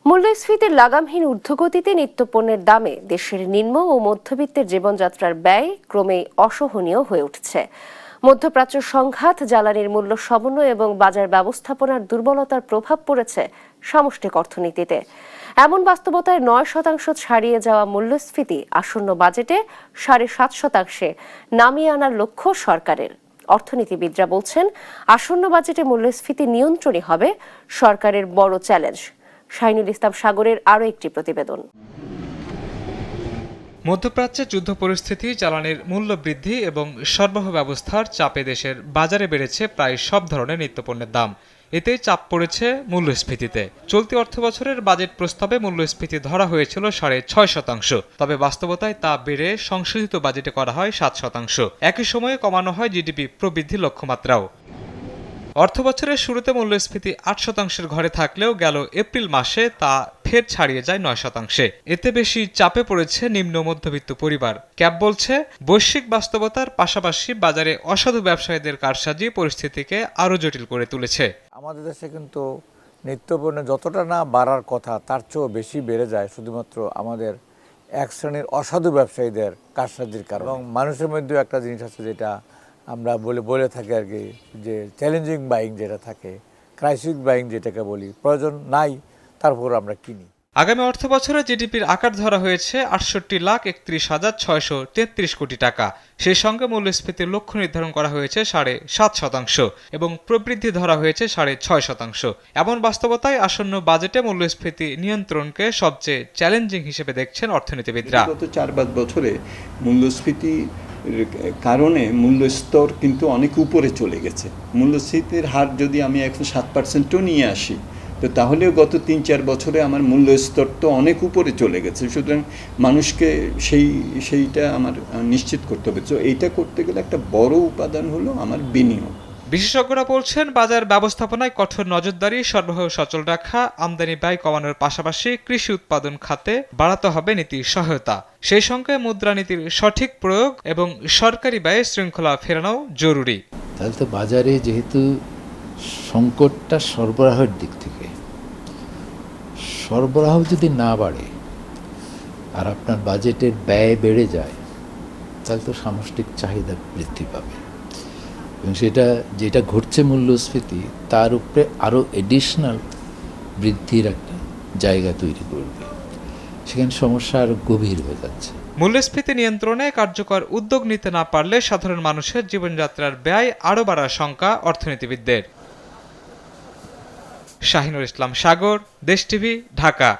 মূল্যস্ফীতির লাগামহীন ঊর্ধ্বগতিতে নিত্যপণ্যের দামে দেশের নিম্ন ও মধ্যবিত্তের জীবনযাত্রার ব্যয় ক্রমেই অসহনীয় হয়ে উঠছে। মধ্যপ্রাচ্য সংঘাত, জ্বালানির মূল্য সমন্বয় এবং বাজার ব্যবস্থাপনার দুর্বলতার প্রভাব পড়েছে সামষ্টিক অর্থনীতিতে। এমন বাস্তবতায় ৯% ছাড়িয়ে যাওয়া মূল্যস্ফীতি আসন্ন বাজেটে ৭.৫% নামিয়ে আনার লক্ষ্য সরকারের। অর্থনীতিবিদরা বলছেন, আসন্ন বাজেটে মূল্যস্ফীতি নিয়ন্ত্রণই হবে সরকারের বড় চ্যালেঞ্জ। শাহিনুল ইসলাম সাগরের আরও একটি প্রতিবেদন। মধ্যপ্রাচ্যে যুদ্ধ পরিস্থিতি, জ্বালানির মূল্য বৃদ্ধি এবং সরবরাহ ব্যবস্থার চাপে দেশের বাজারে বেড়েছে প্রায় সব ধরনের নিত্যপণ্যের দাম। এতেই চাপ পড়েছে মূল্যস্ফীতিতে। চলতি অর্থবছরের বাজেট প্রস্তাবে মূল্যস্ফীতি ধরা হয়েছিল ৬.৫%, তবে বাস্তবতায় তা বেড়ে সংশোধিত বাজেটে করা হয় ৭%। একই সময়ে কমানো হয় জিডিপি প্রবৃদ্ধি লক্ষ্যমাত্রাও। অর্থবছরের শুরুতে মূল্যস্ফীতি ৮% ঘরে থাকলেও গেল এপ্রিল মাসে তা ফের ছাড়িয়ে যায় ৯%। এতে বেশি চাপে পড়েছে নিম্ন মধ্যবিত্ত পরিবার। ক্যাব বলছে, বৈশ্বিক বাস্তবতার পাশাপাশি বাজারে অসাধু ব্যবসায়ীদের কারসাজি পরিস্থিতিকে আরও জটিল করে তুলেছে। আমাদের দেশে কিন্তু নিত্যপণ্য যতটা না বাড়ার কথা তার চেয়েও বেশি বেড়ে যায় শুধুমাত্র আমাদের এক শ্রেণীর অসাধু ব্যবসায়ীদের কারসাজির কারণে। এবং মানুষের মধ্যেও একটা জিনিস আছে যেটা আমরা বলে থাকি আর কি, যে চ্যালেঞ্জিং বাইং যেটা থাকে, ক্রাইসিস বাইং যেটাকে বলি, প্রয়োজন নাই তারপর আমরা কিনি। আগামী অর্থবছরে জিডিপির আকার ধরা হয়েছে ৬৮,৩১,৬৩৩ কোটি টাকা। সেই সঙ্গে মূল্যস্ফীতির লক্ষ্য নির্ধারণ করা হয়েছে ৭.৫% এবং প্রবৃদ্ধি ধরা হয়েছে ৬.৬%। এমন বাস্তবতায় আসন্ন বাজেটে মূল্যস্ফীতি নিয়ন্ত্রণকে সবচেয়ে চ্যালেঞ্জিং হিসেবে দেখছেন অর্থনীতিবিদরা। গত ৪-৫ বছরে মূল্যস্ফীতি কারণে মূল্যস্তর কিন্তু অনেক উপরে চলে গেছে। মূল্যস্ফীতির হার যদি আমি এখন ৭%ও নিয়ে আসি, তো তাহলেও গত ৩-৪ বছরে আমার মূল্যস্তর তো অনেক উপরে চলে গেছে। সুতরাং মানুষকে সেইটা আমার নিশ্চিত করতে হবে। তো এইটা করতে গেলে একটা বড় উপাদান হলো আমার বিনিয়োগ। বিশেষজ্ঞরা বলছেন, বাজার ব্যবস্থাপনায় কঠোর নজরদারি, সরবরাহ সচল রাখা, আমদানি ব্যয় কমানোর পাশাপাশি কৃষি উৎপাদন খাতে বাড়াতে হবে নীতি সহায়তা। সেই সঙ্গে মুদ্রানীতির সঠিক প্রয়োগ এবং সরকারি ব্যয়ে শৃঙ্খলা ফেরানো জরুরি। তাহলে তো বাজারে যেহেতু সংকটটা সরবরাহের দিক থেকে, সরবরাহ যদি না বাড়ে আর আপনার বাজেটের ব্যয় বেড়ে যায়, তাহলে তো সামষ্টিক চাহিদা বৃদ্ধি পাবে এবং যেটা ঘটছে মূল্যস্ফীতি তার উপরে আরও এডিশনাল বৃদ্ধির একটা জায়গা তৈরি করবে। সেখানে সমস্যা আরও গভীর হয়ে যাচ্ছে। মূল্যস্ফীতি নিয়ন্ত্রণে কার্যকর উদ্যোগ নিতে না পারলে সাধারণ মানুষের জীবনযাত্রার ব্যয় আরও বাড়ার শঙ্কা অর্থনীতিবিদদের। শাহিনুল ইসলাম সাগর, দেশ টিভি, ঢাকা।